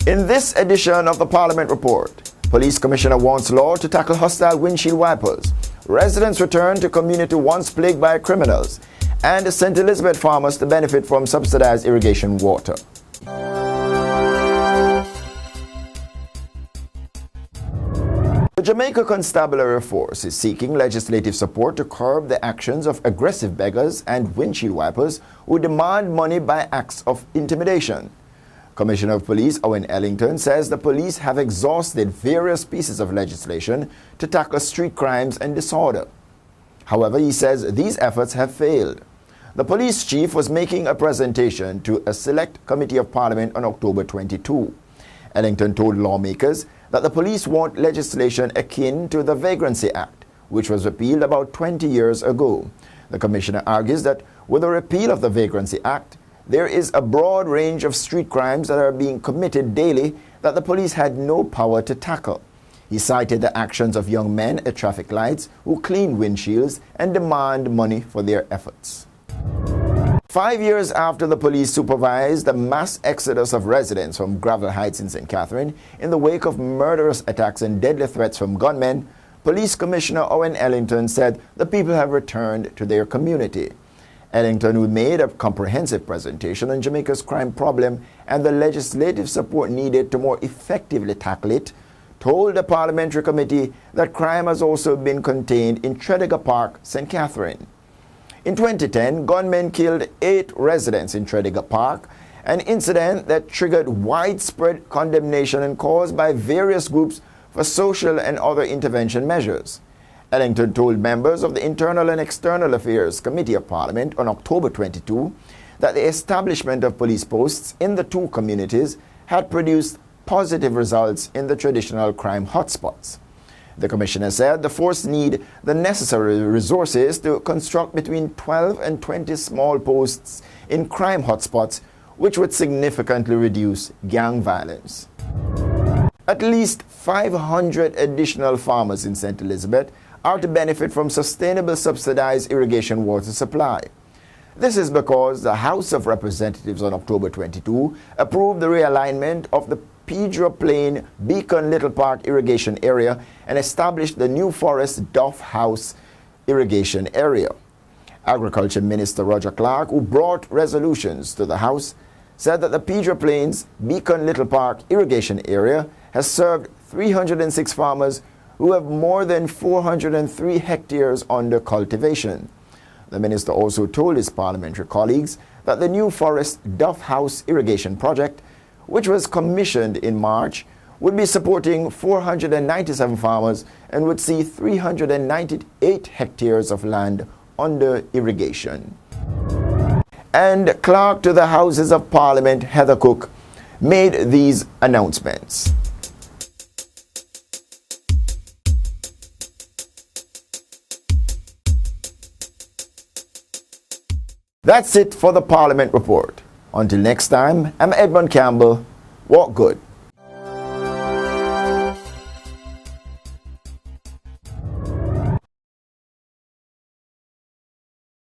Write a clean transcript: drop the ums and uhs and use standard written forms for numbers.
In this edition of the Parliament Report, Police Commissioner wants law to tackle hostile windshield wipers. Residents return to community once plagued by criminals. And St. Elizabeth farmers to benefit from subsidized irrigation water. The Jamaica Constabulary Force is seeking legislative support to curb the actions of aggressive beggars and windshield wipers who demand money by acts of intimidation. Commissioner of Police Owen Ellington says the police have exhausted various pieces of legislation to tackle street crimes and disorder. However, he says these efforts have failed. The police chief was making a presentation to a select committee of Parliament on October 22. Ellington told lawmakers that the police want legislation akin to the Vagrancy Act, which was repealed about 20 years ago. The commissioner argues that with the repeal of the Vagrancy Act, there is a broad range of street crimes that are being committed daily that the police had no power to tackle. He cited the actions of young men at traffic lights who clean windshields and demand money for their efforts. 5 years after the police supervised the mass exodus of residents from Gravel Heights in St. Catherine in the wake of murderous attacks and deadly threats from gunmen, Police Commissioner Owen Ellington said the people have returned to their community. Ellington, who made a comprehensive presentation on Jamaica's crime problem and the legislative support needed to more effectively tackle it, told the parliamentary committee that crime has also been contained in Tredegar Park, St. Catherine. In 2010, gunmen killed 8 residents in Tredegar Park, an incident that triggered widespread condemnation and calls by various groups for social and other intervention measures. Ellington told members of the Internal and External Affairs Committee of Parliament on October 22 that the establishment of police posts in the 2 communities had produced positive results in the traditional crime hotspots. The commissioner said the force need the necessary resources to construct between 12 and 20 small posts in crime hotspots, which would significantly reduce gang violence. At least 500 additional farmers in St. Elizabeth are to benefit from sustainable subsidized irrigation water supply. This is because the House of Representatives on October 22 approved the realignment of the Pedro Plain Beacon Little Park irrigation area and established the New Forest Duff House irrigation area. Agriculture Minister Roger Clark, who brought resolutions to the House, said that the Pedro Plains Beacon Little Park irrigation area has served 306 farmers who have more than 403 hectares under cultivation. The minister also told his parliamentary colleagues that the New Forest Duff House irrigation project, which was commissioned in March, would be supporting 497 farmers and would see 398 hectares of land under irrigation. And Clerk to the Houses of Parliament Heather Cook made these announcements. That's it for the Parliament Report. Until next time, I'm Edmund Campbell. Walk good.